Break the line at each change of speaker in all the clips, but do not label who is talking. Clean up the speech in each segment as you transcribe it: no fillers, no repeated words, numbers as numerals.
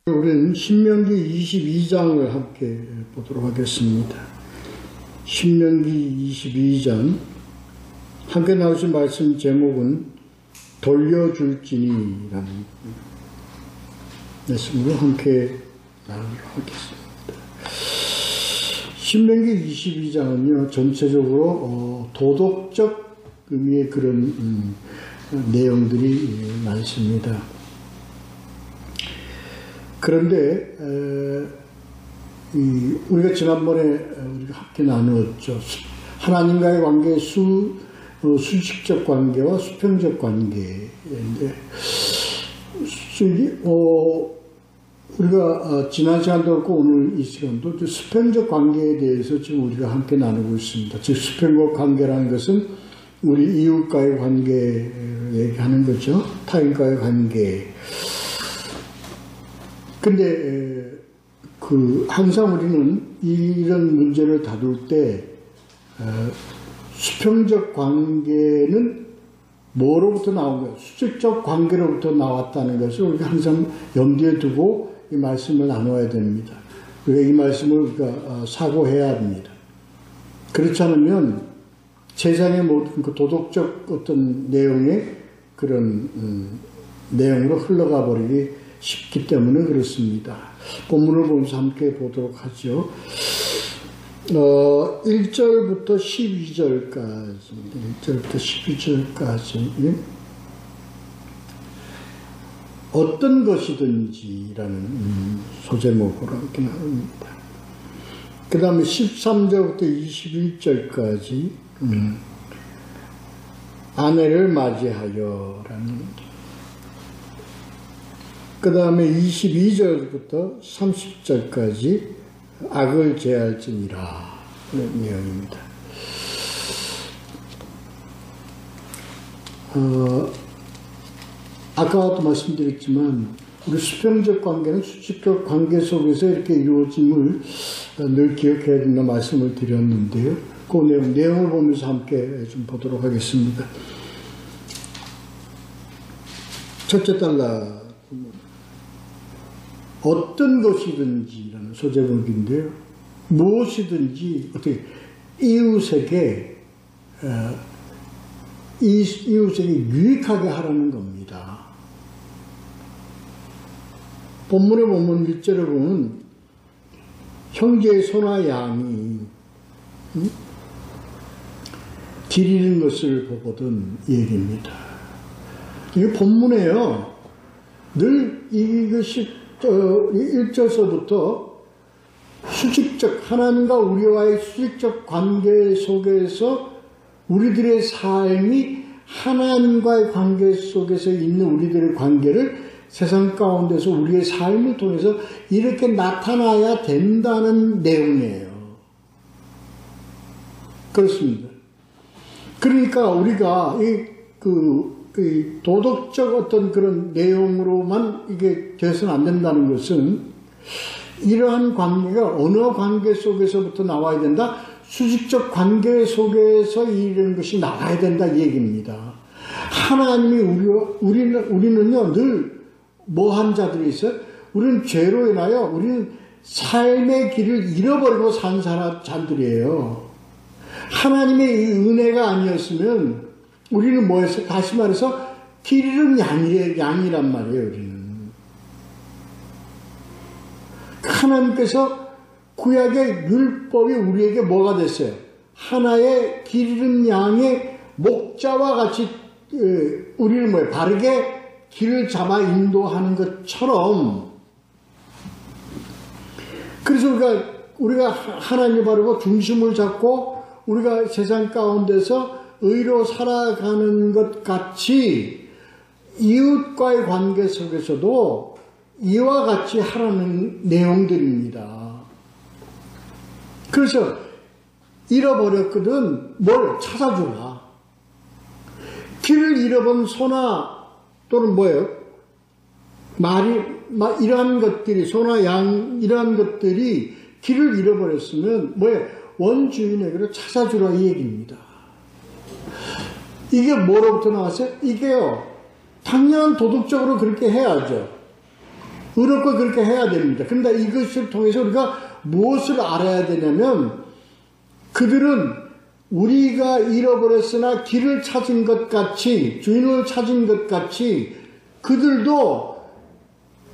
우리는 신명기 22장을 함께 보도록 하겠습니다. 신명기 22장 함께 나오신 말씀 제목은 돌려줄지니라는 말씀으로 함께 나누도록 하겠습니다. 신명기 22장은요 전체적으로 도덕적 의미의 그런 내용들이 많습니다. 그런데 우리가 지난번에 우리가 함께 나누었죠. 하나님과의 관계, 수직적 관계와 수평적 관계인데 우리가 지난 시간도 그렇고 오늘 이 시간도 수평적 관계에 대해서 지금 우리가 함께 나누고 있습니다. 즉 수평적 관계라는 것은 우리 이웃과의 관계를 얘기하는 거죠. 타인과의 관계. 근데 항상 우리는 이런 문제를 다룰 때 수평적 관계는 뭐로부터 나온 거예요? 수직적 관계로부터 나왔다는 것을 우리가 항상 염두에 두고 이 말씀을 나눠야 됩니다. 우리가 이 말씀을 우리가 사고해야 합니다. 그렇지 않으면 세상의 모든 그 도덕적 어떤 내용의 그런 내용으로 흘러가 버리기 쉽기 때문에 그렇습니다. 본문을 보면서 함께 보도록 하죠. 1절부터 12절까지 1절부터 12절까지 어떤 것이든지라는 소제목으로 함께 나눕니다. 그 다음에 13절부터 21절까지 아내를 맞이하여라는 그 다음에 22절부터 30절까지 악을 제할지니라 하는 내용입니다. 아까도 말씀드렸지만 우리 수평적 관계는 수직적 관계 속에서 이렇게 이루어짐을 늘 기억해야 된다 말씀을 드렸는데요. 그 내용을 보면서 함께 좀 보도록 하겠습니다. 첫째 달라 어떤 것이든지라는 소제목인데요. 무엇이든지 어떻게 이웃에게 유익하게 하라는 겁니다. 본문에 보면 1절에 보면 형제의 소나 양이 길 잃은 것을 보거든 얘기입니다. 이 본문에요. 늘 이것이 1절서부터 수직적 하나님과 우리와의 수직적 관계 속에서 우리들의 삶이 하나님과의 관계 속에서 있는 우리들의 관계를 세상 가운데서 우리의 삶을 통해서 이렇게 나타나야 된다는 내용이에요. 그렇습니다. 그러니까 우리가 이 도덕적 어떤 그런 내용으로만 이게 돼서는 안 된다는 것은 이러한 관계가 어느 관계 속에서부터 나와야 된다? 수직적 관계 속에서 이런 것이 나와야 된다 이 얘기입니다. 하나님이 우리는요 늘 뭐한 자들이 있어요? 우리는 죄로 인하여 우리는 삶의 길을 잃어버리고 산 자들이에요. 하나님의 이 은혜가 아니었으면 우리는 뭐였어요? 다시 말해서 길 잃은 양이란 말이에요. 우리는 하나님께서 구약의 율법이 우리에게 뭐가 됐어요? 하나의 길 잃은 양의 목자와 같이 우리를 뭐예요? 바르게 길을 잡아 인도하는 것처럼 그래서 우리가 하나님을 바르고 중심을 잡고 우리가 세상 가운데서 의로 살아가는 것 같이 이웃과의 관계 속에서도 이와 같이 하라는 내용들입니다. 그래서 잃어버렸거든 뭘 찾아주라. 길을 잃어본 소나 또는 뭐예요? 이러한 것들이 소나 양 이러한 것들이 길을 잃어버렸으면 뭐예요? 원주인에게로 찾아주라 이 얘기입니다. 이게 뭐로부터 나왔어요? 이게요 당연한 도덕적으로 그렇게 해야죠. 의롭고 그렇게 해야 됩니다. 그런데 이것을 통해서 우리가 무엇을 알아야 되냐면 그들은 우리가 잃어버렸으나 길을 찾은 것 같이 주인을 찾은 것 같이 그들도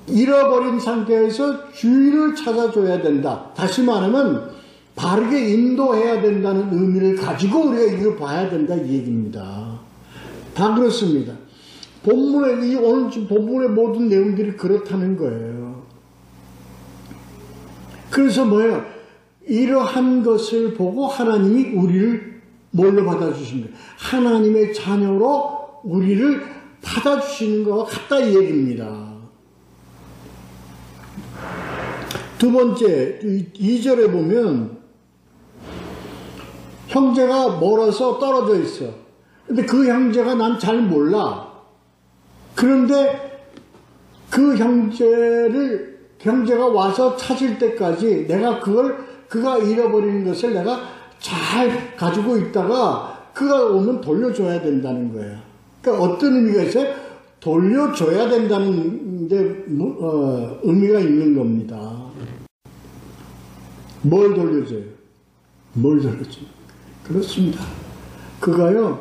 잃어버린 상태에서 주인을 찾아줘야 된다. 다시 말하면 바르게 인도해야 된다는 의미를 가지고 우리가 이걸 봐야 된다 이 얘기입니다. 다 그렇습니다. 본문의 오늘 본문의 모든 내용들이 그렇다는 거예요. 그래서 뭐예요? 이러한 것을 보고 하나님이 우리를 뭘로 받아주십니까? 하나님의 자녀로 우리를 받아주시는 것과 같다 이 얘기입니다. 두 번째 2절에 보면 형제가 멀어서 떨어져 있어. 근데 그 형제가 난 잘 몰라. 그런데 그 형제가 와서 찾을 때까지 내가 그가 잃어버린 것을 내가 잘 가지고 있다가 그가 오면 돌려줘야 된다는 거예요. 그러니까 어떤 의미가 있어요? 돌려줘야 된다는 데 의미가 있는 겁니다. 뭘 돌려줘요? 뭘 돌려줘요? 그렇습니다. 그가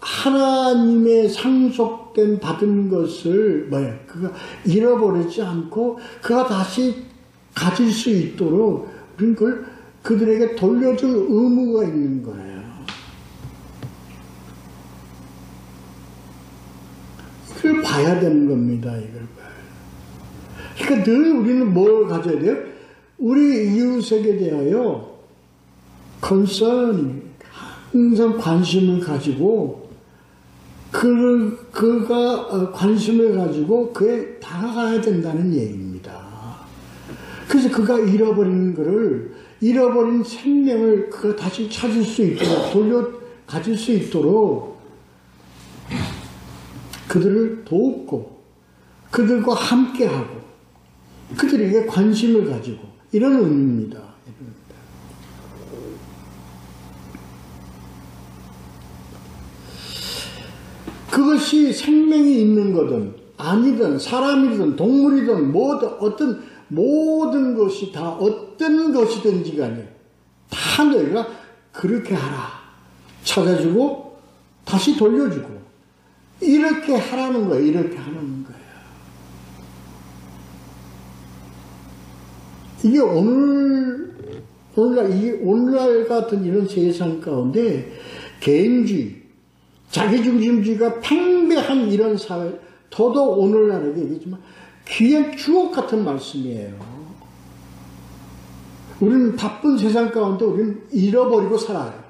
하나님의 상속된 받은 것을 그가 잃어버리지 않고 그가 다시 가질 수 있도록 우리는 그들에게 돌려줄 의무가 있는 거예요. 이걸 봐야 되는 겁니다. 이걸 봐요. 그러니까 늘 우리는 뭘 가져야 돼요? 우리 이웃에게 대하여 concern, 항상 관심을 가지고 그가 관심을 가지고 그에 다가가야 된다는 얘기입니다. 그래서 그가 잃어버린 생명을 그가 다시 찾을 수 있도록 돌려 가질 수 있도록 그들을 돕고 그들과 함께하고 그들에게 관심을 가지고 이런 의미입니다. 그것이 생명이 있는 거든 아니든 사람이든 동물이든 모든 것이 다 어떤 것이든지 간에 다 너희가 그렇게 하라. 찾아주고 다시 돌려주고 이렇게 하라는 거예요. 이렇게 하라는 거예요. 이게 오늘날 같은 이런 세상 가운데 개인주의, 자기중심주의가 팽배한 이런 사회, 더더욱 오늘날에게 얘기했지만 귀한 주옥 같은 말씀이에요. 우리는 바쁜 세상 가운데 우리는 잃어버리고 살아요.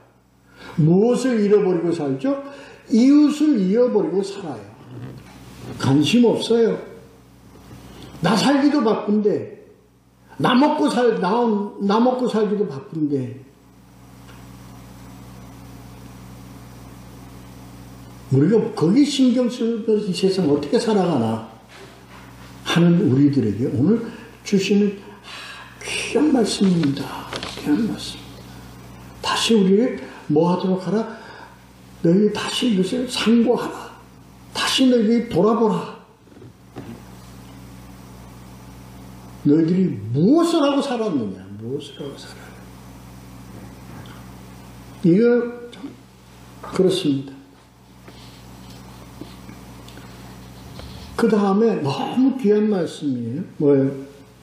무엇을 잃어버리고 살죠? 이웃을 잃어버리고 살아요. 관심 없어요. 나 살기도 바쁜데 나 먹고 살기도 바쁜데 우리가 거기 신경 쓰면서 이 세상 어떻게 살아가나 하는 우리들에게 오늘 주시는 귀한 말씀입니다. 귀한 말씀. 다시 우리를 뭐 하도록 하라? 너희 다시 이것을 상고하라. 다시 너희들이 돌아보라. 너희들이 무엇을 하고 살았느냐? 무엇을 하고 살아요? 이거 참 그렇습니다. 그 다음에 너무 귀한 말씀이에요. 뭐예요?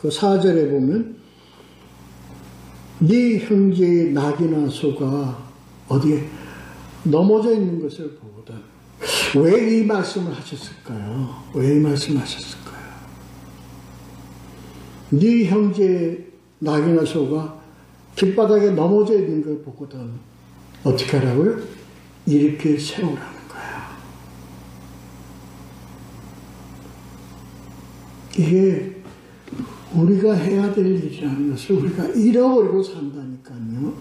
그 4절에 보면 네 형제의 낙이나 소가 어디에 넘어져 있는 것을 보거든. 왜 이 말씀을 하셨을까요? 왜 이 말씀을 하셨을까요? 네 형제의 낙이나 소가 길바닥에 넘어져 있는 걸 보거든. 어떻게 하라고요? 이렇게 세우라는 거야. 이게 우리가 해야 될 일이라는 것을 우리가 잃어버리고 산다니까요.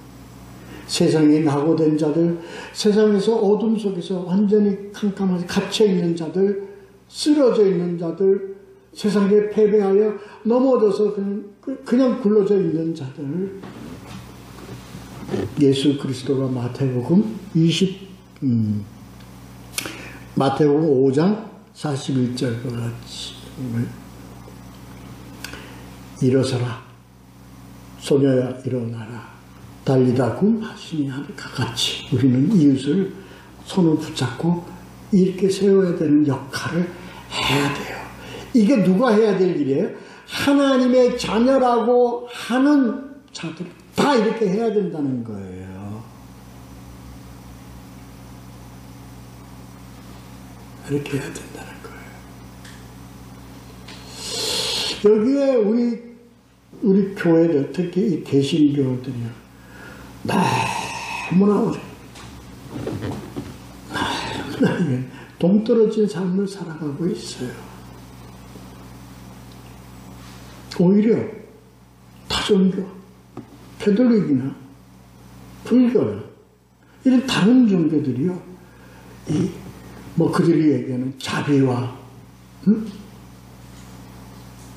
세상에 낙오된 자들, 세상에서 어둠 속에서 완전히 캄캄하게 갇혀있는 자들, 쓰러져 있는 자들, 세상에 패배하여 넘어져서 그냥 굴러져 있는 자들, 예수 그리스도가 마태복음 5장 41절과 같이 일어서라. 소녀야 일어나라. 달리다 굼하시니 하늘과 같이 우리는 이웃을 손을 붙잡고 이렇게 세워야 되는 역할을 해야 돼요. 이게 누가 해야 될 일이에요? 하나님의 자녀라고 하는 자들 다 이렇게 해야 된다는 거예요. 이렇게 해야 된다는 거예요. 여기에 우리 교회들, 특히 이 개신교들이요, 너무나 동떨어진 삶을 살아가고 있어요. 오히려 타종교, 캐톨릭이나 불교나 이런 다른 종교들이요, 그들이 얘기하는 자비와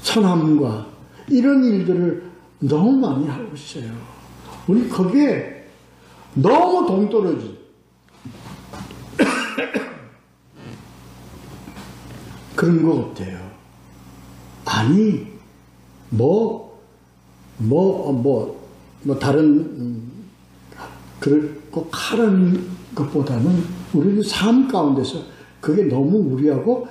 선함과 이런 일들을 너무 많이 하고 있어요. 우리 거기에 너무 동떨어진 그런 것 같아요. 아니, 다른, 그걸 꼭 하라는 것보다는 우리는 삶 가운데서 그게 너무 우리하고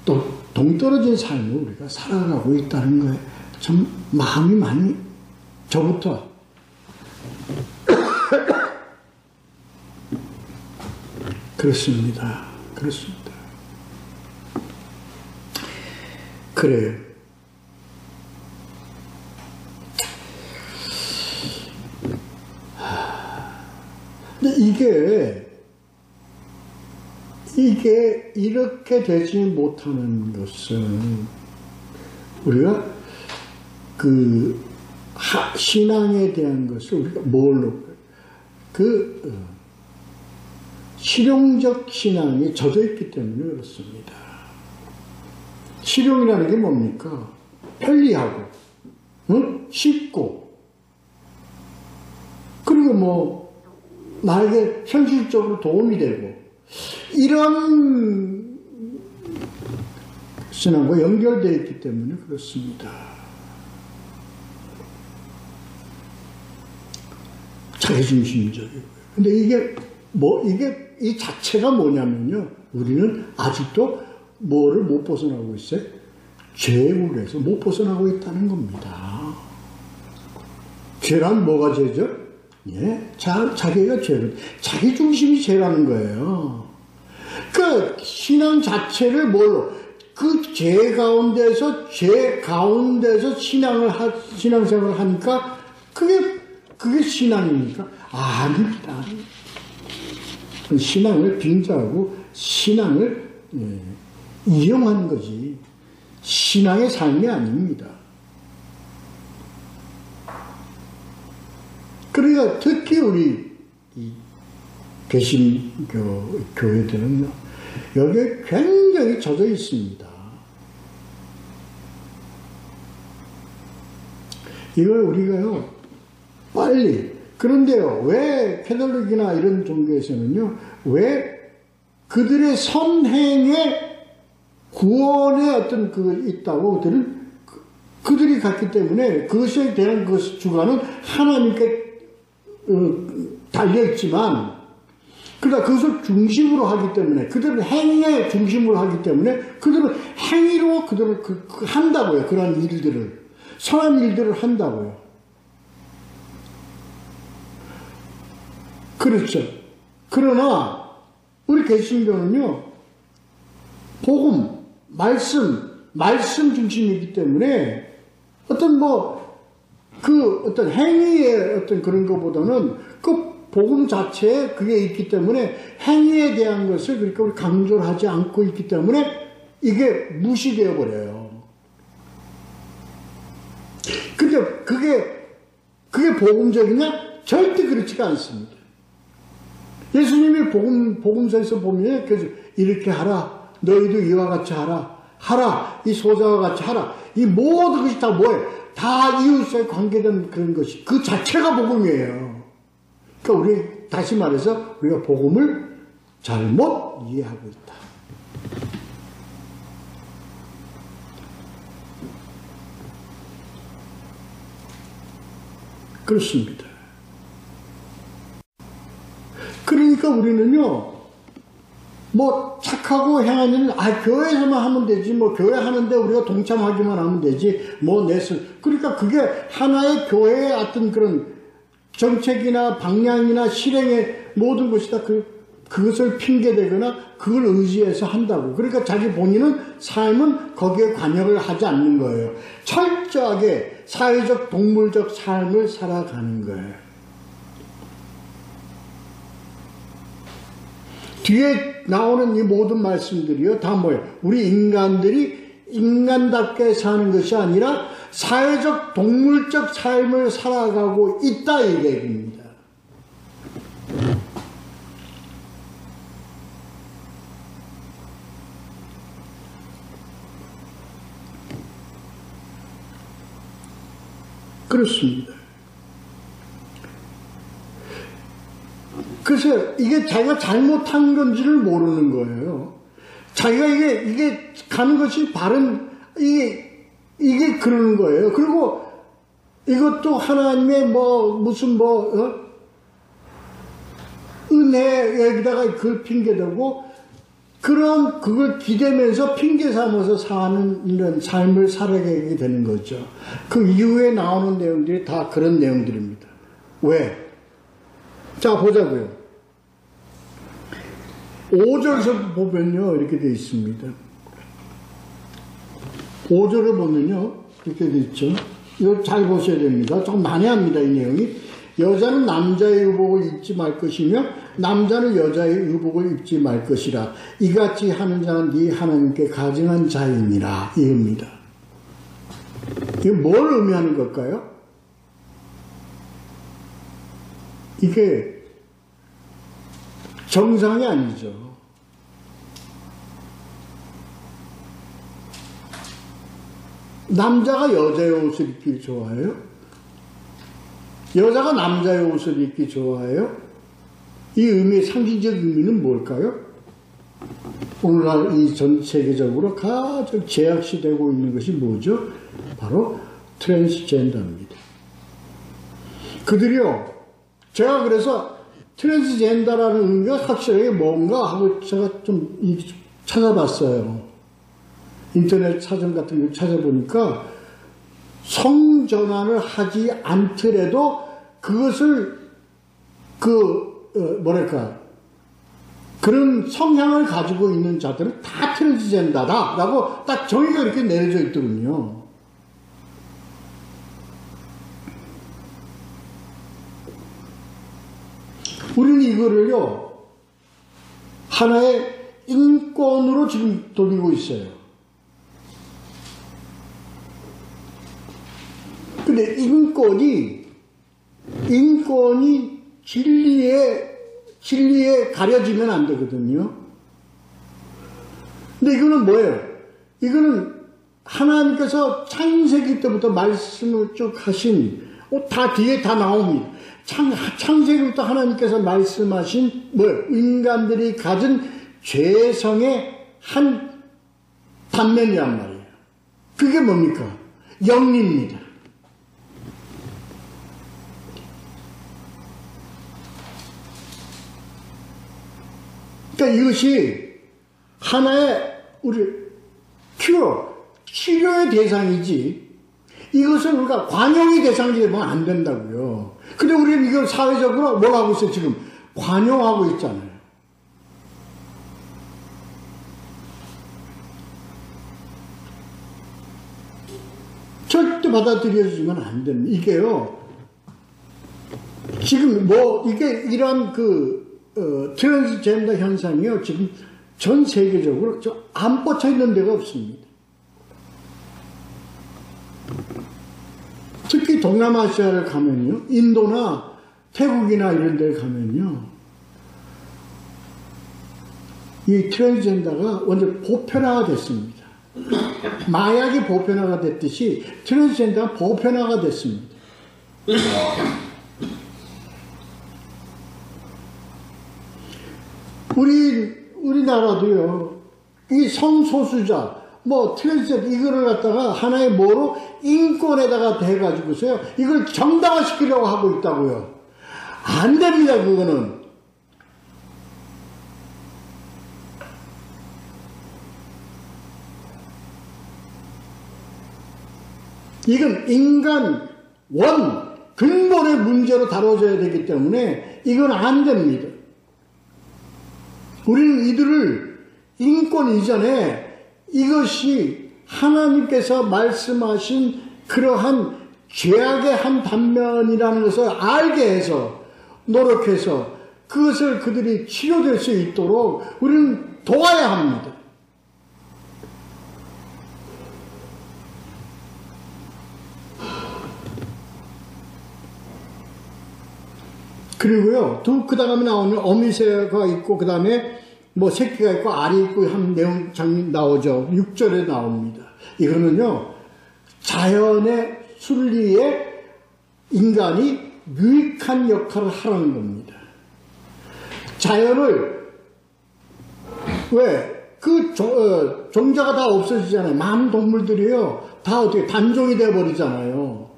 또 동떨어진 삶을 우리가 살아가고 있다는 거에 참 마음이 많이 저부터 그렇습니다. 그래요. 근데 이게 이렇게 되지 못하는 것은 우리가 신앙에 대한 것을 우리가 뭘로 실용적 신앙이 젖어 있기 때문에 그렇습니다. 실용이라는 게 뭡니까? 편리하고, 쉽고, 그리고 나에게 현실적으로 도움이 되고, 이런 신앙과 연결되어 있기 때문에 그렇습니다. 자기중심적이고요. 근데 이게 이 자체가 뭐냐면요, 우리는 아직도 뭐를 못 벗어나고 있어요? 죄울에서 못 벗어나고 있다는 겁니다. 죄란 뭐가 죄죠? 예, 자기가 죄를, 자기 중심이 죄라는 거예요. 그 신앙 자체를 뭘로? 그 죄 가운데서 신앙생활을 하니까 그게 신앙입니까? 아닙니다. 신앙을 빙자하고 신앙을 이용하는 거지 신앙의 삶이 아닙니다. 그러니까 특히 우리 개신교 교회들은요, 여기에 굉장히 젖어 있습니다. 이걸 우리가요, 빨리. 그런데요, 왜 캐톨릭이나 이런 종교에서는요, 왜 그들의 선행에 구원의 어떤 있다고 그들이 갔기 때문에 그것에 대한 주관은 하나님께 달려있지만, 그러나 그것을 중심으로 하기 때문에, 그들은 행위에 중심으로 하기 때문에, 그들은 행위로 그들을 한다고요. 그런 일들을. 선한 일들을 한다고요. 그렇죠. 그러나, 우리 개신교는요, 복음, 말씀 중심이기 때문에, 어떤 행위의 어떤 그런 것보다는 그 복음 자체에 그게 있기 때문에 행위에 대한 것을 그러니까 우리 강조를 하지 않고 있기 때문에 이게 무시되어 버려요. 근데 그게 복음적이냐? 절대 그렇지가 않습니다. 예수님이 복음서에서 보면 그래서 이렇게 하라. 너희도 이와 같이 하라. 이 소자와 같이 하라. 이 모든 것이 다 뭐예요? 다 이웃에 관계된 그런 것이 그 자체가 복음이에요. 그러니까 우리 다시 말해서 우리가 복음을 잘못 이해하고 있다. 그렇습니다. 그러니까 우리는요, 뭐 착하고 행한 일은 교회에서만 하면 되지, 뭐 교회 하는데 우리가 동참하기만 하면 되지, 뭐 그러니까 그게 하나의 교회의 어떤 그런 정책이나 방향이나 실행의 모든 것이 다 그것을 핑계대거나 그걸 의지해서 한다고. 그러니까 자기 본인은 삶은 거기에 관여를 하지 않는 거예요. 철저하게 사회적 동물적 삶을 살아가는 거예요. 뒤에 나오는 이 모든 말씀들이요, 다 뭐예요? 우리 인간들이 인간답게 사는 것이 아니라 사회적 동물적 삶을 살아가고 있다, 이 얘기입니다. 그렇습니다. 그래서 이게 자기가 잘못한 건지를 모르는 거예요. 자기가 이게 가는 것이 바른, 이게 그러는 거예요. 그리고 이것도 하나님의 은혜에다가 그걸 핑계대고, 그걸 기대면서 핑계 삼아서 사는 이런 삶을 살아가게 되는 거죠. 그 이후에 나오는 내용들이 다 그런 내용들입니다. 왜? 자, 보자고요. 5절에서 보면요, 이렇게 되어 있습니다. 5절을 보면요, 이렇게 되어 있죠. 이거 잘 보셔야 됩니다. 조금 난해합니다, 이 내용이. 여자는 남자의 의복을 입지 말 것이며 남자는 여자의 의복을 입지 말 것이라. 이같이 하는 자는 네 하나님께 가증한 자이니라. 이겁니다. 이게 뭘 의미하는 걸까요? 이게 정상이 아니죠. 남자가 여자의 옷을 입기 좋아해요? 여자가 남자의 옷을 입기 좋아해요? 이 상징적 의미는 뭘까요? 오늘날 이 전 세계적으로 가장 제약시되고 있는 것이 뭐죠? 바로 트랜스젠더입니다. 그들이요, 제가 그래서 트랜스젠더라는 의미가 확실하게 뭔가 하고 제가 좀 찾아봤어요. 인터넷 사전 같은 거 찾아보니까 성전환을 하지 않더라도 그것을 그런 성향을 가지고 있는 자들은 다 트랜스젠더다 라고 딱 정의가 이렇게 내려져 있더군요. 우리는 이거를요, 하나의 인권으로 지금 돌리고 있어요. 근데 인권이 진리에 가려지면 안 되거든요. 근데 이거는 뭐예요? 이거는 하나님께서 창세기 때부터 말씀을 쭉 하신, 다 뒤에 다 나옵니다. 창세기부터 하나님께서 말씀하신 뭐예요? 인간들이 가진 죄성의 한 단면이란 말이에요. 그게 뭡니까? 영리입니다. 그러니까 이것이 하나의 치료의 대상이지, 이것을 우리가 관용의 대상이 되면 안 된다고요. 근데 우리는 이걸 사회적으로 뭘 하고 있어요? 지금 관용하고 있잖아요. 절대 받아들여주면 안 됩니다. 이게요, 지금 이런 트랜스젠더 현상이요, 지금 전 세계적으로 안 뻗쳐 있는 데가 없습니다. 특히 동남아시아를 가면요, 인도나 태국이나 이런 데 가면요, 이 트랜스젠더가 완전 보편화가 됐습니다. 마약이 보편화가 됐듯이 트랜스젠더가 보편화가 됐습니다. 우리나라도요, 이 성소수자, 뭐 트랜스젠더 이거를 갖다가 하나의 뭐로 인권에다가 대가지고서요 이걸 정당화시키려고 하고 있다고요. 안 됩니다. 그거는. 이건 인간 근본의 문제로 다뤄져야 되기 때문에 이건 안 됩니다. 우리는 이들을 인권 이전에 이것이 하나님께서 말씀하신 그러한 죄악의 한 단면이라는 것을 알게 해서 노력해서 그것을 그들이 치료될 수 있도록 우리는 도와야 합니다. 그리고요, 그 다음에 나오는 어미새가 있고, 그 다음에 뭐 새끼가 있고, 알이 있고 하는 내용 장면 나오죠. 6절에 나옵니다. 이거는요, 자연의 순리에 인간이 유익한 역할을 하라는 겁니다. 자연을, 왜? 종자가 다 없어지잖아요. 많은 동물들이요, 다 어떻게 단종이 되어버리잖아요.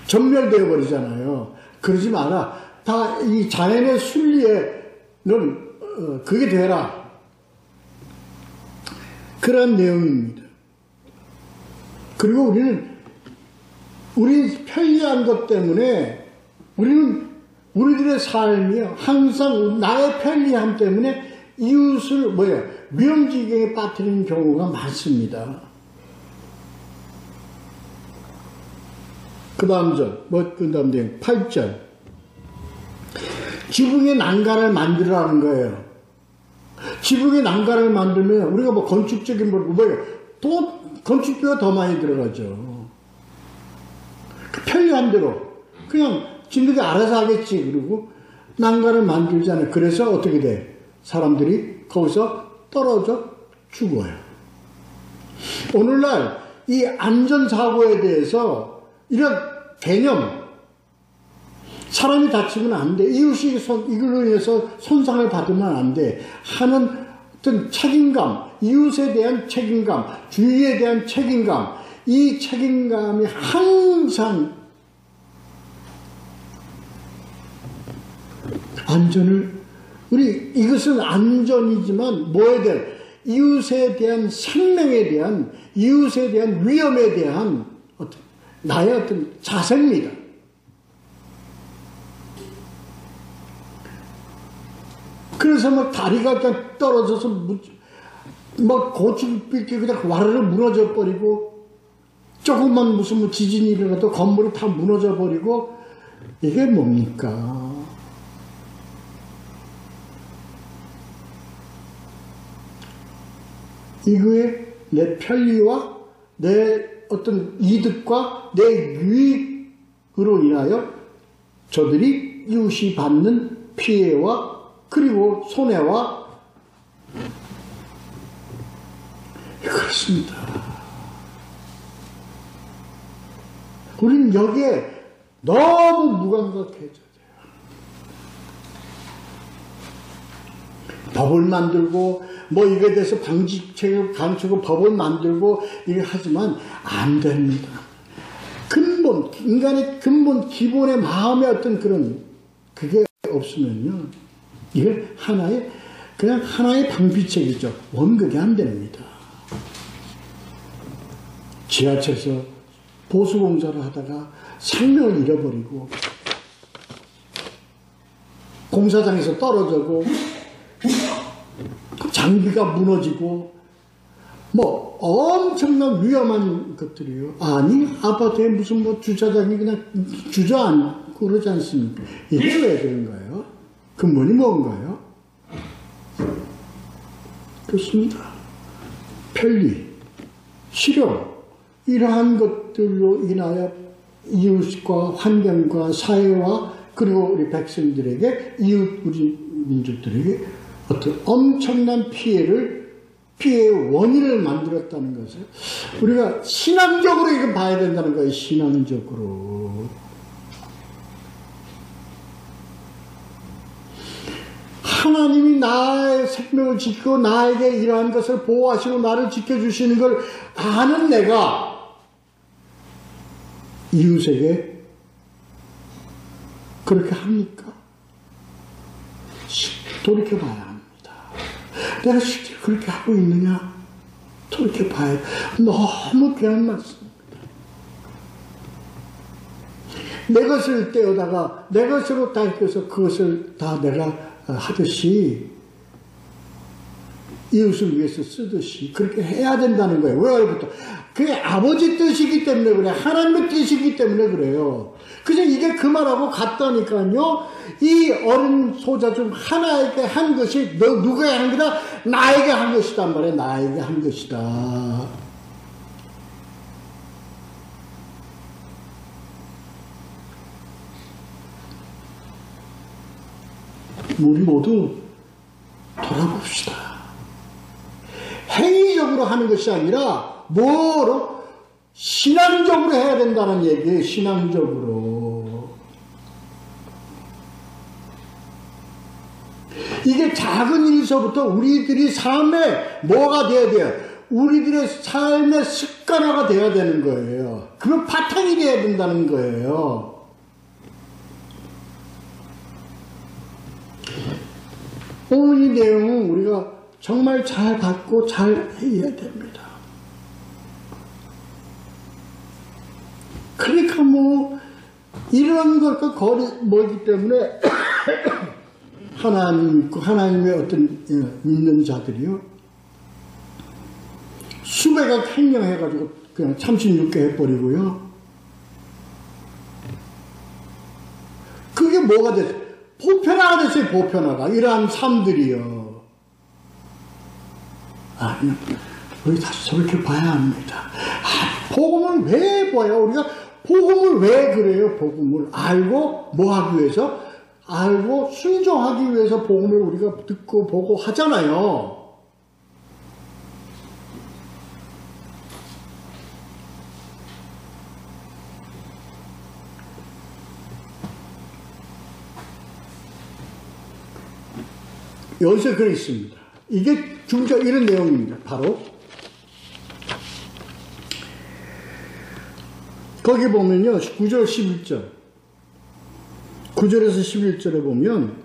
전멸되어 버리잖아요. 그러지 마라. 다 이 자연의 순리에는 그게 되라. 그런 내용입니다. 그리고 우리 편리한 것 때문에 우리들의 삶이 항상 나의 편리함 때문에 이웃을 위험지경에 빠뜨리는 경우가 많습니다. 그 다음 절, 그 다음 내용, 8절. 지붕에 난간을 만들라는 거예요. 지붕에 난간을 만들면 우리가 뭐 건축적인 건축비가 더 많이 들어가죠. 편리한 대로. 그냥 지들이 알아서 하겠지. 그리고 난간을 만들잖아요. 그래서 어떻게 돼? 사람들이 거기서 떨어져 죽어요. 오늘날 이 안전사고에 대해서 이런 개념, 사람이 다치면 안 돼, 이웃이 이걸로 인해서 손상을 받으면 안 돼 하는 어떤 책임감, 이웃에 대한 책임감, 주위에 대한 책임감, 이 책임감이 항상 이것은 안전이지만 뭐에 대한, 이웃에 대한 생명에 대한, 이웃에 대한 위험에 대한 나의 어떤 자세입니다. 그래서 막 다리가 그냥 떨어져서 고추빛이 그냥 와르르 무너져 버리고, 조금만 무슨 지진이 일어나도 건물이 다 무너져 버리고, 이게 뭡니까? 이거에 내 편리와 내 어떤 이득과 내 유익으로 인하여 저들이 이웃이 받는 피해와 그리고 손해와 그렇습니다. 우리는 여기에 너무 무감각해져야 돼요. 법을 만들고 이거에 대해서 방지책을 감추고 법을 만들고 이렇게 하지만 안 됩니다. 인간의 근본 기본의 마음의 어떤 그게 없으면요, 이게 그냥 하나의 방비책이죠. 원극이 안 됩니다. 지하철에서 보수공사를 하다가 생명을 잃어버리고, 공사장에서 떨어지고, 장비가 무너지고, 엄청난 위험한 것들이요. 아니, 아파트에 무슨 주차장이 그냥 주저앉고 그러지 않습니까? 이게 왜 그런가요? 근본이 뭔가요? 그렇습니다. 편리, 실용, 이러한 것들로 인하여 이웃과 환경과 사회와 그리고 우리 백성들에게, 우리 민족들에게 어떤 엄청난 피해의 원인을 만들었다는 것을 우리가 신앙적으로 이거 봐야 된다는 거예요. 신앙적으로. 하나님이 나의 생명을 지키고 나에게 이러한 것을 보호하시고 나를 지켜주시는 걸 아는 내가 이웃에게 그렇게 합니까? 돌이켜봐야 합니다. 내가 실제로 그렇게 하고 있느냐? 돌이켜봐야 돼. 너무 귀한 말씀입니다. 내 것을 떼어다가 내 것으로 다 이끌어서 그것을 다 내가 하듯이 이웃을 위해서 쓰듯이 그렇게 해야 된다는 거예요. 왜? 그게 아버지 뜻이기 때문에 그래. 하나님의 뜻이기 때문에 그래요. 그래서 이게 그 말하고 같다니까요. 이 어린 소자 중 하나에게 한 것이 너 누구에게 한 거다? 나에게 한 것이단 말이에요. 나에게 한 것이다. 우리 모두 돌아봅시다. 행위적으로 하는 것이 아니라 뭐로? 신앙적으로 해야 된다는 얘기예요. 신앙적으로. 이게 작은 일서부터 우리들이 삶에 뭐가 돼야 돼요? 우리들의 삶의 습관화가 돼야 되는 거예요. 그건 바탕이 돼야 된다는 거예요. 오늘 이 내용은 우리가 정말 잘 받고 잘 해야 됩니다. 그러니까 뭐 이런 것과 거리 멀기 때문에 하나님의 어떤 믿는 자들이요 수백억 행령해가지고 그냥 36개 해버리고요. 그게 뭐가 됐어요? 보편화가 됐어요. 보편화가. 이러한 삶들이요. 아니, 우리 다시 저렇게 봐야 합니다. 복음을 왜 봐요? 우리가 복음을 왜 그래요? 복음을 알고 뭐 하기 위해서? 알고 순종하기 위해서 복음을 우리가 듣고 보고 하잖아요. 여기서 그래 있습니다. 이게 중적 이런 내용입니다. 바로 거기 보면요 9절 11절 9절에서 11절에 보면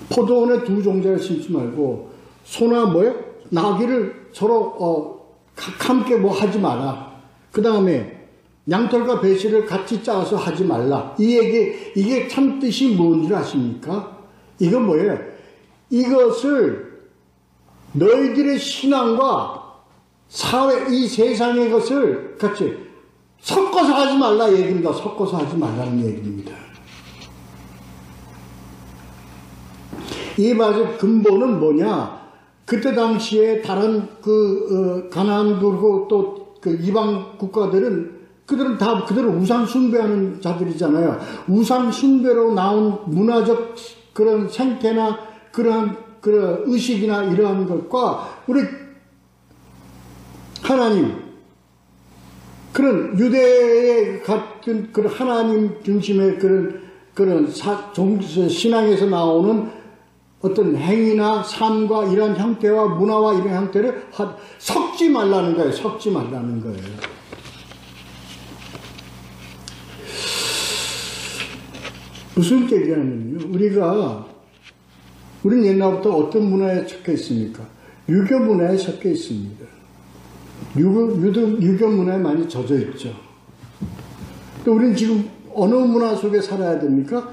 포도원에 두 종자를 심지 말고 소나 뭐예요? 나귀를 서로 함께 뭐 하지 마라. 그 다음에 양털과 배실을 같이 짜서 하지 말라. 이 얘기 이게 참 뜻이 뭔지 아십니까? 이건 뭐예요? 이것을 너희들의 신앙과 사회, 이 세상의 것을 같이 섞어서 하지 말라 얘기입니다. 섞어서 하지 말라는 얘기입니다. 이 말의 근본은 뭐냐? 그때 당시에 다른 가나안들고 또 그 이방 국가들은 그들은 다 그들은 우상 숭배하는 자들이잖아요. 우상 숭배로 나온 문화적 그런 생태나 그런 의식이나 이러한 것과 우리 하나님 그런 유대의 같은 그런 하나님 중심의 그런 신앙에서 나오는 어떤 행위나 삶과 이런 형태와 문화와 이런 형태를 섞지 말라는 거예요. 섞지 말라는 거예요. 무슨 얘기냐면요. 우리는 옛날부터 어떤 문화에 섞여 있습니까? 유교 문화에 섞여 있습니다. 유교 문화에 많이 젖어 있죠. 또 우리는 지금 어느 문화 속에 살아야 됩니까?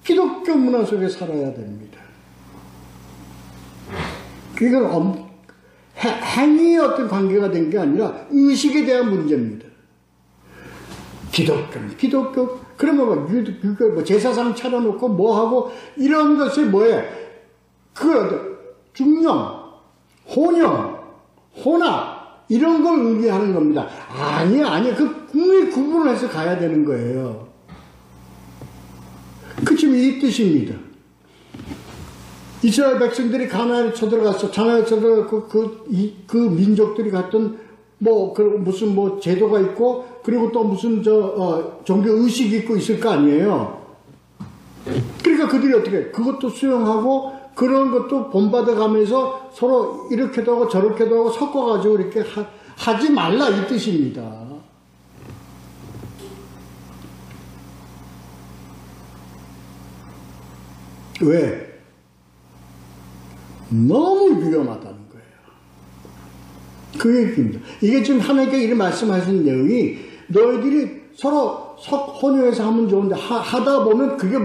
기독교 문화 속에 살아야 됩니다. 이건 행위의 어떤 관계가 된 게 아니라 의식에 대한 문제입니다. 기독교 그러면 뭐 제사상 차려놓고 뭐하고 이런 것이 뭐예요? 중령, 혼영, 혼합 이런 걸 의미하는 겁니다. 아니 그 분명히 구분을 해서 가야 되는 거예요. 그 지금 이 뜻입니다. 이스라엘 백성들이 가나안에 쳐들어갔어. 가나안에 쳐들어가고 그 민족들이 갔던 무슨 제도가 있고 그리고 또 무슨 종교 의식이 있고 있을 거 아니에요. 그러니까 그들이 어떻게 해? 그것도 수용하고 그런 것도 본받아가면서 서로 이렇게도 하고 저렇게도 하고 섞어가지고 이렇게 하지 말라 이 뜻입니다. 왜? 너무 위험하다는 거예요. 그 얘기입니다. 이게 지금 하나님께 이렇게 말씀하시는 내용이 너희들이 서로 혼용해서 하면 좋은데 하다 보면 그게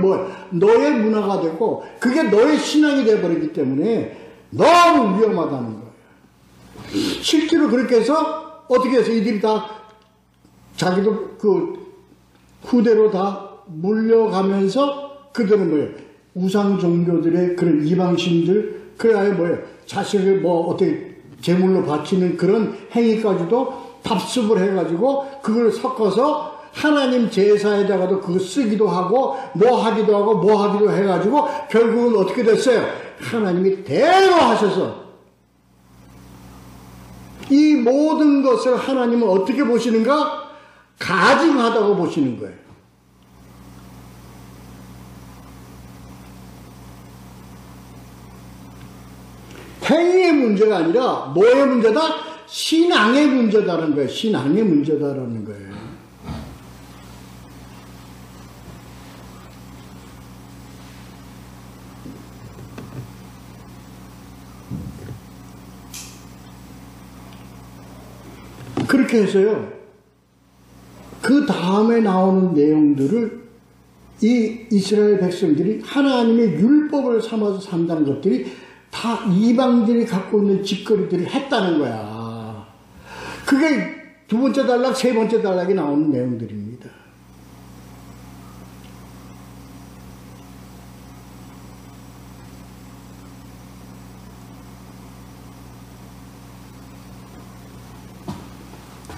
너의 문화가 되고 그게 너의 신앙이 되어버리기 때문에 너무 위험하다는 거예요. 실제로 그렇게 해서 어떻게 해서 이들이 다 자기도 그 후대로 다 물려가면서 그들은 뭐예요? 우상 종교들의 그런 이방신들, 그 아예 뭐예요? 자식을 어떻게 제물로 바치는 그런 행위까지도 답습을 해가지고 그걸 섞어서 하나님 제사에다가도 그거 쓰기도 하고 뭐 하기도 하고 뭐 하기도 해가지고 결국은 어떻게 됐어요? 하나님이 대노하셔서 이 모든 것을 하나님은 어떻게 보시는가? 가증하다고 보시는 거예요. 행위의 문제가 아니라 뭐의 문제다? 신앙의 문제다라는 거예요. 신앙의 문제다라는 거예요. 그렇게 해서요. 그 다음에 나오는 내용들을 이 이스라엘 백성들이 하나님의 율법을 삼아서 산다는 것들이 다 이방들이 갖고 있는 짓거리들을 했다는 거야. 그게 두 번째 단락, 세 번째 단락에 나오는 내용들입니다.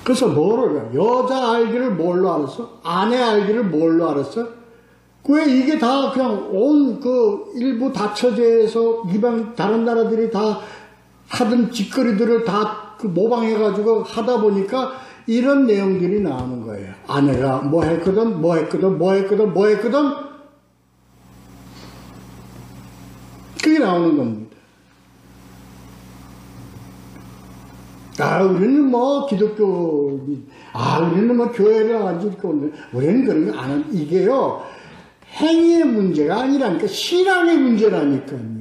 그래서 뭐를 여자 알기를 뭘로 알았어? 아내 알기를 뭘로 알았어? 왜 이게 다 그냥 온 그 일부 다처제에서 이방 다른 나라들이 다 하던 짓거리들을 다 그 모방해가지고 하다 보니까 이런 내용들이 나오는 거예요. 아내가 뭐 했거든, 뭐 했거든, 뭐 했거든, 뭐 했거든. 그게 나오는 겁니다. 우리는 뭐 기독교, 우리는 뭐 교회를 안 지고, 우리는 그런 거 안 하는, 이게요, 행위의 문제가 아니라니까, 신앙의 문제라니까요.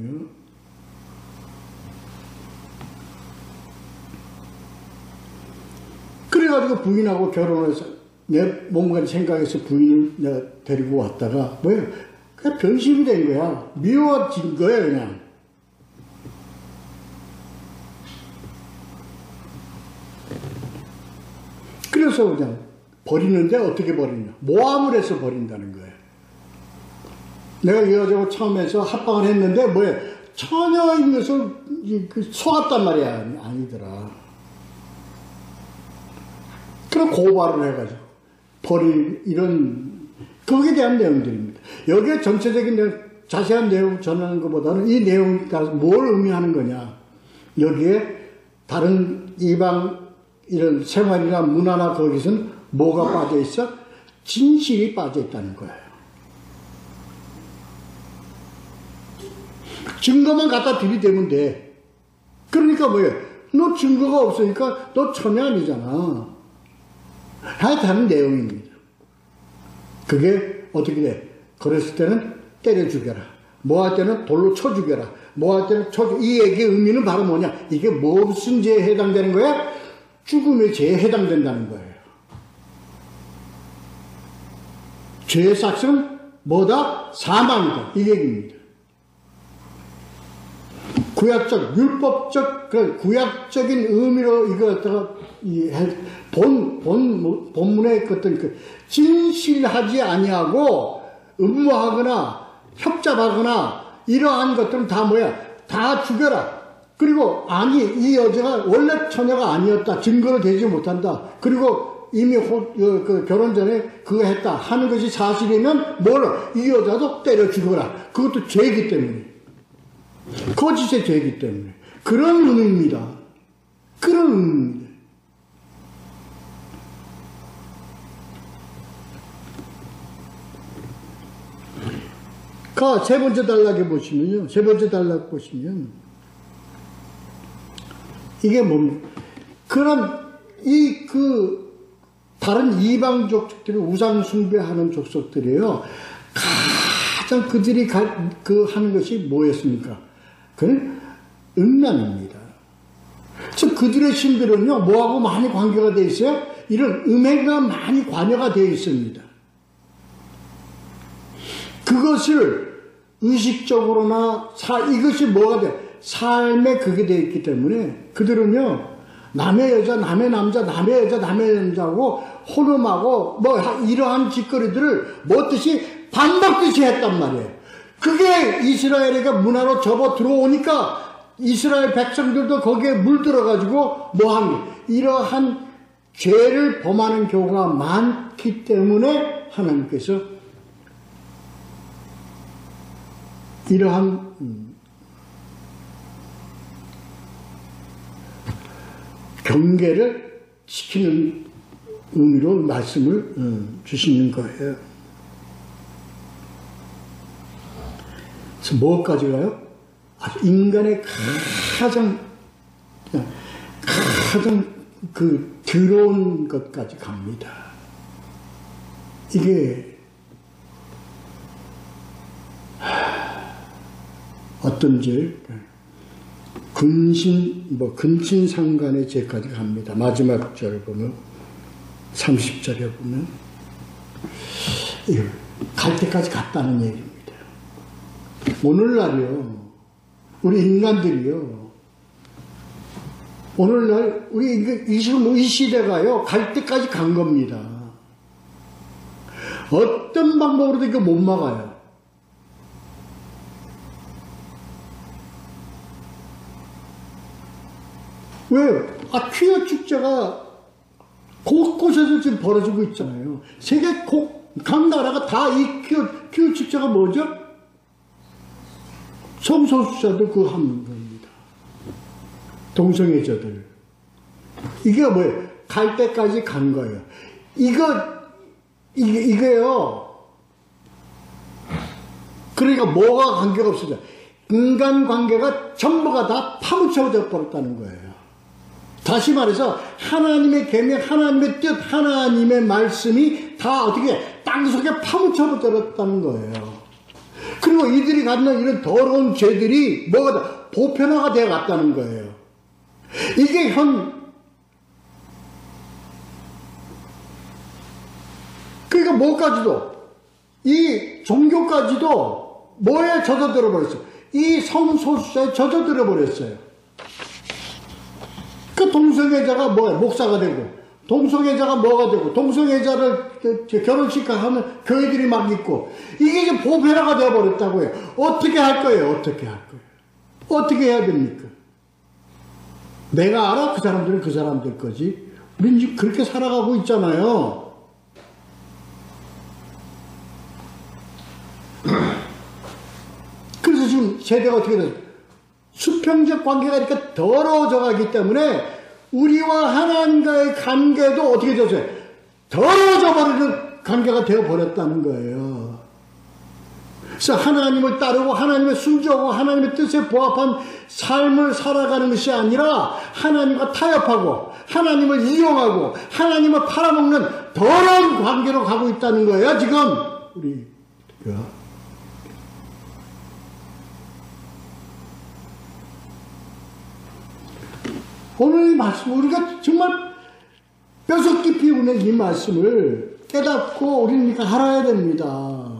그래가지고 부인하고 결혼해서, 내 몸과 생각해서 부인을 내가 데리고 왔다가, 뭐예요? 그냥 변심이 된 거야. 미워진 거야, 그냥. 그래서 그냥 버리는데 어떻게 버리냐. 모함을 해서 버린다는 거예요. 내가 이 여자하고 처음 해서 합방을 했는데 뭐예요? 처녀 있면서 속았단 말이야. 아니더라. 그럼 고발을 해가지고 버릴 이런 거기에 대한 내용들입니다. 여기에 전체적인 자세한 내용 전하는 것보다는 이 내용이 뭘 의미하는 거냐. 여기에 다른 이방 이런 생활이나 문화나 거기서는 뭐가 빠져 있어? 진실이 빠져 있다는 거예요. 증거만 갖다 들이대면 돼. 그러니까 뭐예요? 너 증거가 없으니까 너 처녀 아니잖아. 다 다른 내용입니다. 그게 어떻게 돼? 그랬을 때는 때려 죽여라. 뭐 할 때는 돌로 쳐 죽여라. 뭐 할 때는 이 얘기의 의미는 바로 뭐냐? 이게 무슨 죄에 해당되는 거야? 죽음의 죄에 해당된다는 거예요. 죄의 삭은 뭐다? 사망이다. 이 얘기입니다. 구약적, 율법적, 구약적인 의미로 이거 갖다가 본문의 어떤 진실하지 아니하고 음모하거나 협잡하거나 이러한 것들은 다 뭐야? 다 죽여라. 그리고 이 여자가 원래 처녀가 아니었다. 증거를 대지 못한다. 그리고 이미 결혼 전에 그거 했다 하는 것이 사실이면 이 여자도 때려 죽어라. 그것도 죄이기 때문에. 거짓의 죄이기 때문에. 그런 의미입니다. 그런 의미입니다. 세 번째 단락에 보시면요. 세 번째 단락 보시면, 이게 뭡니까? 그런, 다른 이방 족속들이 우상 숭배하는 족속들이에요. 가장 그들이 하는 것이 뭐였습니까? 그는 음란입니다. 그래서 그들의 신들은요, 뭐하고 많이 관계가 되어 있어요? 이런 음해가 많이 관여가 되어 있습니다. 그것을 의식적으로나, 이것이 뭐가 돼요? 삶에 그게 되어 있기 때문에 그들은요, 남의 여자, 남의 남자, 남의 여자, 남의 남자하고 호름하고 이러한 짓거리들을 뭐듯이 밥 먹듯이 했단 말이에요. 그게 이스라엘에게 문화로 접어 들어오니까 이스라엘 백성들도 거기에 물들어가지고 이러한 죄를 범하는 경우가 많기 때문에 하나님께서 이러한 경계를 지키는 의미로 말씀을 주시는 거예요. 그래서 뭐까지 가요? 인간의 가장 더러운 것까지 갑니다. 이게 어떤 죄? 근친상간의 죄까지 갑니다. 마지막 절 보면, 30절에 보면, 갈 때까지 갔다는 얘기입니다. 오늘날이요, 우리 인간들이요, 오늘날, 이 시대가요, 갈 때까지 간 겁니다. 어떤 방법으로도 이거 못 막아요. 왜요? 퀴어 축제가 곳곳에서 지금 벌어지고 있잖아요. 세계 각 나라가 다 이 퀴어 축제가 뭐죠? 성소수자들 하는 겁니다. 동성애자들. 이게 뭐예요? 갈 때까지 간 거예요. 이게요. 그러니까 뭐가 관계가 없어져. 인간 관계가 전부가 다 파묻혀져 버렸다는 거예요. 다시 말해서 하나님의 계명, 하나님의 뜻, 하나님의 말씀이 다 어떻게 땅속에 파묻혀 버렸다는 거예요. 그리고 이들이 갖는 이런 더러운 죄들이 뭐가 보편화가 되어 갔다는 거예요. 이게 그러니까 뭐까지도, 이 종교까지도 뭐에 젖어들어 버렸어요? 이 성소수자에 젖어들어 버렸어요. 그 동성애자가 뭐야? 목사가 되고, 동성애자가 뭐가 되고, 동성애자를 결혼식 하면 교회들이 막 있고, 이게 이제 보편화가 되어버렸다고요. 어떻게 할 거예요? 어떻게 할 거예요? 어떻게 해야 됩니까? 내가 알아? 그 사람들은 그 사람들 거지. 우린 지금 그렇게 살아가고 있잖아요. 그래서 지금 세대가 어떻게 됐어요? 수평적 관계가 이렇게 더러워져 가기 때문에 우리와 하나님과의 관계도 어떻게 됐어요? 더러워져 버리는 관계가 되어 버렸다는 거예요. 그래서 하나님을 따르고 하나님의 순종하고 하나님의 뜻에 부합한 삶을 살아가는 것이 아니라 하나님과 타협하고 하나님을 이용하고 하나님을 팔아먹는 더러운 관계로 가고 있다는 거예요. 지금 우리가. 오늘 이 말씀, 우리가 정말 뼈속 깊이 우는 이 말씀을 깨닫고 우리는 알아야 됩니다.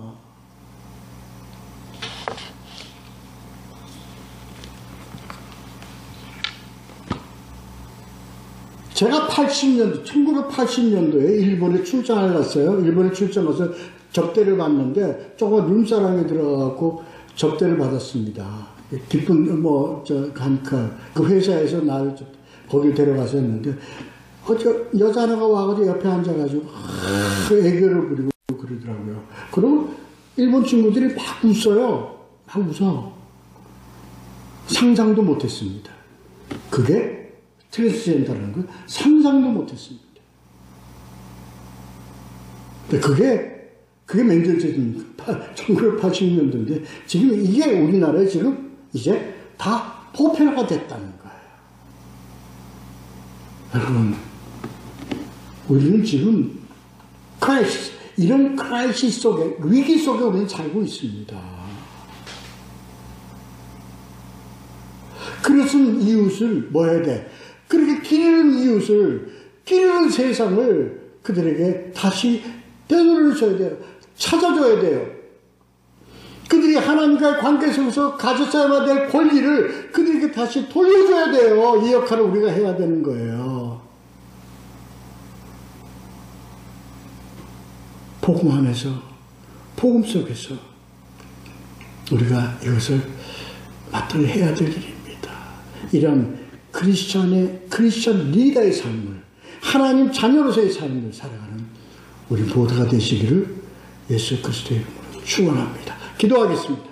제가 1980년도에 일본에 출장을 갔어요. 일본에 출장 가서 접대를 받는데 조금 룸사랑에 들어가고 접대를 받았습니다. 기쁜, 그 회사에서 나를 거길 데려가서 했는데, 여자 하나가 와가지고 옆에 앉아가지고, 애교를 부리고 그러더라고요. 그리고 일본 친구들이 막 웃어요. 막 웃어. 상상도 못했습니다. 그게 트랜스젠더라는 거 상상도 못했습니다. 근데 그게 맹절제도입니다. 1980년도인데 지금 이게 우리나라에 지금 이제 다 보편화가 됐다는 거예요. 여러분, 우리는 지금 이런 크라이시스 속에, 위기 속에 우리는 살고 있습니다. 그것은 이웃을 뭐 해야 돼? 그렇게 기르는 이웃을, 기르는 세상을 그들에게 다시 되돌려줘야 돼요. 찾아줘야 돼요. 그들이 하나님과의 관계 속에서 가졌어야만 될 권리를 그들에게 다시 돌려줘야 돼요. 이 역할을 우리가 해야 되는 거예요. 복음 안에서, 복음 속에서 우리가 이것을 마땅히 해야 될 일입니다. 이런 크리스천 리더의 삶을, 하나님 자녀로서의 삶을 살아가는 우리 모두가 되시기를 예수 그리스도의 이름으로 축원합니다. 기도하겠습니다.